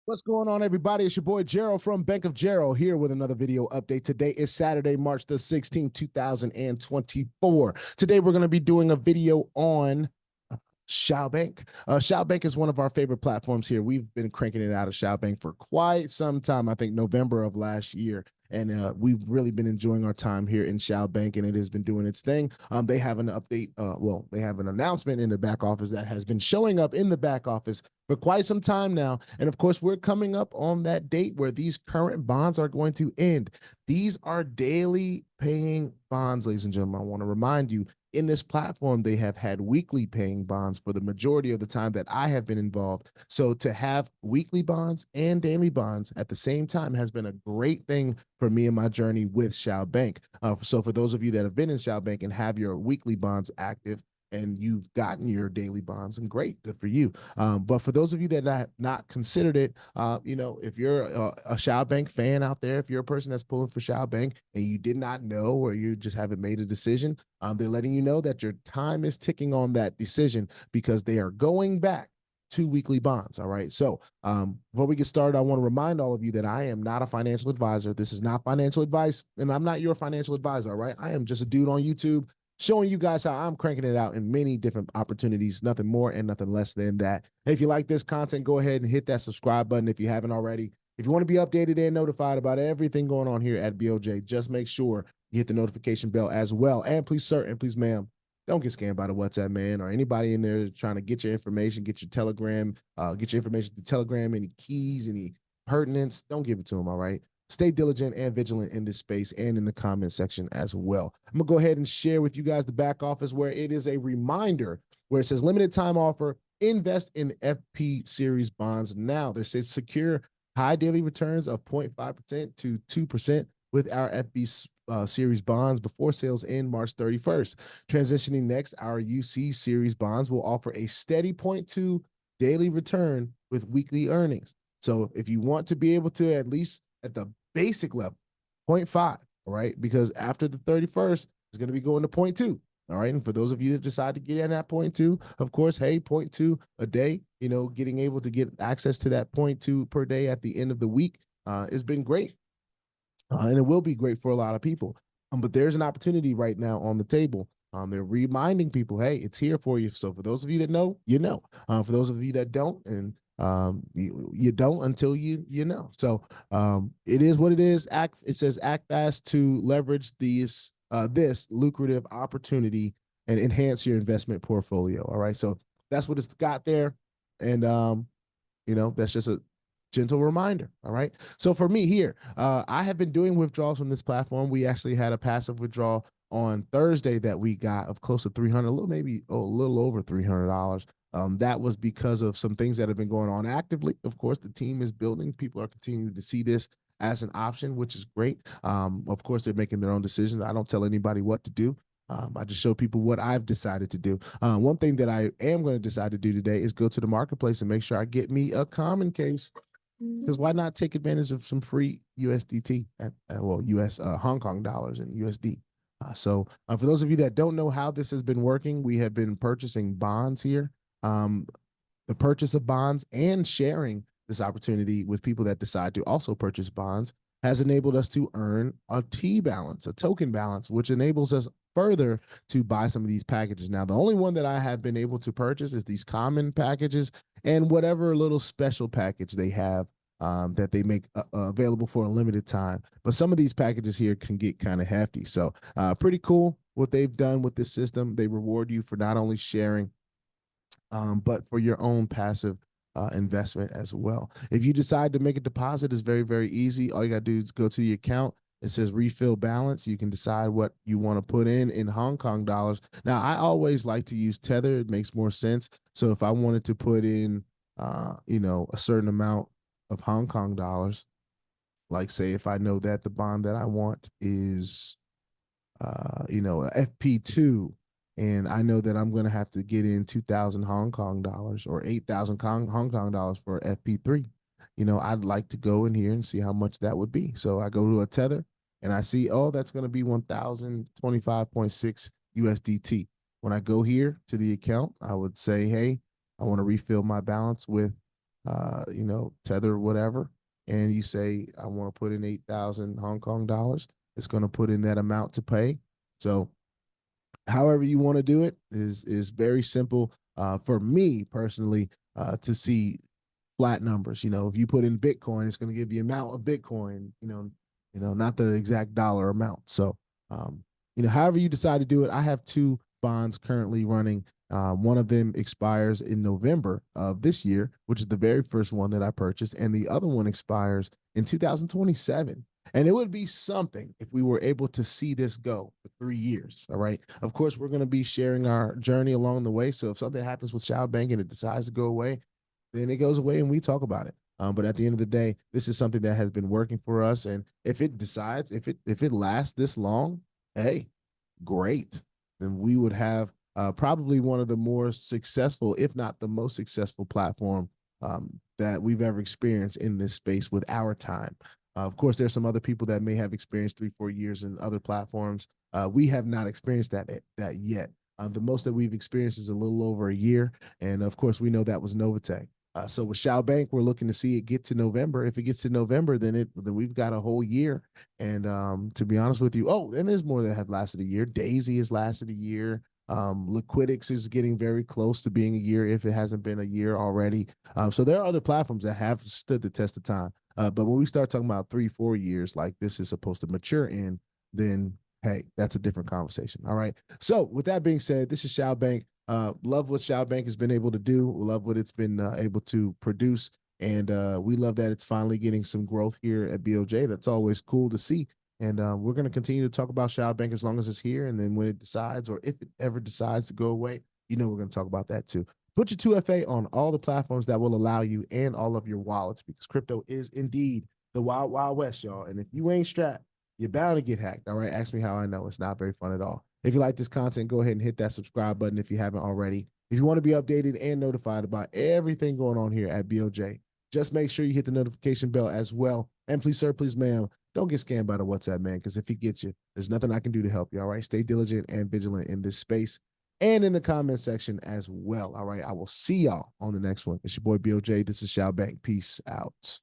What's going on, everybody? It's your boy Gerald from Bank of Gerald here with another video update. Today is Saturday, March the 16th, 2024. Today, we're going to be doing a video on Shaobank. Shaobank is one of our favorite platforms here. We've been cranking it out of Shaobank for quite some time, I think November of last year. And we've really been enjoying our time here in Shaobank, and it has been doing its thing. They have an update, they have an announcement in the back office that has been showing up in the back office for quite some time now. And of course, we're coming up on that date where these current bonds are going to end. These are daily paying bonds, ladies and gentlemen. I want to remind you, in this platform, they have had weekly paying bonds for the majority of the time that I have been involved. So to have weekly bonds and daily bonds at the same time has been a great thing for me in my journey with Shaobank. So for those of you that have been in Shaobank and have your weekly bonds active, and you've gotten your daily bonds, and great, good for you. But for those of you that have not considered it, if you're a Shaobank fan out there, if you're a person that's pulling for Shaobank and you did not know, or you just haven't made a decision, they're letting you know that your time is ticking on that decision because they are going back to weekly bonds. All right. So before we get started, I want to remind all of you that I am not a financial advisor. This is not financial advice, and I'm not your financial advisor. All right. I am just a dude on YouTube showing you guys how I'm cranking it out in many different opportunities, nothing more and nothing less than that. If you like this content, go ahead and hit that subscribe button if you haven't already. If you want to be updated and notified about everything going on here at BOJ, just make sure you hit the notification bell as well. And please, sir, and please, ma'am, don't get scammed by the WhatsApp man or anybody in there trying to get your information, get your Telegram, get your information through Telegram, any keys, any pertinence. Don't give it to them, all right? Stay diligent and vigilant in this space and in the comment section as well. I'm gonna go ahead and share with you guys the back office where it is a reminder where it says limited time offer, invest in FP series bonds now. There says secure high daily returns of 0.5% to 2% with our FB series bonds before sales end March 31st. Transitioning next, our UC series bonds will offer a steady 0.2 daily return with weekly earnings. So if you want to be able to at least at the basic level, 0.5, all right? Because after the 31st, it's going to be going to 0.2, all right? And for those of you that decide to get in at 0.2, of course, hey, 0.2 a day, getting able to get access to that 0.2 per day at the end of the week has been great. And it will be great for a lot of people. But there's an opportunity right now on the table. They're reminding people, hey, it's here for you. So for those of you that know, you know. For those of you that don't, and you don't until you know. So it is what it is. It says act fast to leverage this lucrative opportunity and enhance your investment portfolio. All right. So that's what it's got there. And that's just a gentle reminder. All right. So for me here, I have been doing withdrawals from this platform. We actually had a passive withdrawal on Thursday that we got of close to 300, a little over $300. That was because of some things that have been going on actively. Of course, the team is building. People are continuing to see this as an option, which is great. Of course, they're making their own decisions. I don't tell anybody what to do. I just show people what I've decided to do. One thing that I am going to decide to do today is go to the marketplace and make sure I get me a common case. Because why not take advantage of some free USDT, US Hong Kong dollars and USD. So for those of you that don't know how this has been working, we have been purchasing bonds here. The purchase of bonds and sharing this opportunity with people that decide to also purchase bonds has enabled us to earn a T balance, a token balance, which enables us further to buy some of these packages. Now, the only one that I have been able to purchase is these common packages and whatever little special package they have that they make available for a limited time. But some of these packages here can get kind of hefty. So pretty cool what they've done with this system. They reward you for not only sharing, but for your own passive investment as well. If you decide to make a deposit, it's very, very easy. All you got to do is go to the account. It says refill balance. You can decide what you want to put in Hong Kong dollars. Now, I always like to use Tether. It makes more sense. So if I wanted to put in, a certain amount of Hong Kong dollars, like say if I know that the bond that I want is, a FP2, and I know that I'm going to have to get in 2,000 Hong Kong dollars or 8,000 Hong Kong dollars for FP3. I'd like to go in here and see how much that would be. So I go to a Tether and I see, oh, that's going to be 1,025.6 USDT. When I go here to the account, I would say, hey, I want to refill my balance with you know, Tether, whatever, and you say, I want to put in 8,000 Hong Kong dollars, it's going to put in that amount to pay. So however you want to do it is very simple. For me personally, to see flat numbers. You know, if you put in Bitcoin, it's going to give you amount of Bitcoin. Not the exact dollar amount. So, however you decide to do it. I have two bonds currently running. One of them expires in November of this year, which is the very first one that I purchased, and the other one expires in 2027. And it would be something if we were able to see this go for 3 years. All right. Of course, we're going to be sharing our journey along the way. So if something happens with Shaobank and it decides to go away, then it goes away and we talk about it. But at the end of the day, this is something that has been working for us. And if it decides, if it lasts this long, hey, great. Then we would have probably one of the more successful, if not the most successful platform that we've ever experienced in this space with our time. Of course, there's some other people that may have experienced 3-4 years in other platforms. We have not experienced that yet. The most that we've experienced is a little over a year, and of course, we know that was Novatech. So with Shaobank, we're looking to see it get to November. If it gets to November, then we've got a whole year. And to be honest with you, and there's more that have lasted a year. Daisy has lasted a year. LIQUIDIX is getting very close to being a year if it hasn't been a year already. So there are other platforms that have stood the test of time. But when we start talking about 3-4 years, like this is supposed to mature in, then hey, that's a different conversation. All right. So with that being said, this is Shaobank. Love what Shaobank has been able to do. Love what it's been able to produce. And we love that it's finally getting some growth here at BOJ. That's always cool to see. And we're going to continue to talk about Shaobank as long as it's here. And then when it decides, or if it ever decides to go away, we're going to talk about that too. Put your 2FA on all the platforms that will allow you and all of your wallets, because crypto is indeed the wild, wild west, y'all. And if you ain't strapped, you're bound to get hacked. All right. Ask me how I know. It's not very fun at all. If you like this content, go ahead and hit that subscribe button if you haven't already. If you want to be updated and notified about everything going on here at BOJ, just make sure you hit the notification bell as well. And please, sir, please, ma'am, don't get scammed by the WhatsApp, man, because if he gets you, there's nothing I can do to help you. All right. Stay diligent and vigilant in this space and in the comment section as well. All right. I will see y'all on the next one. It's your boy BOJ. This is Shaobank. Peace out.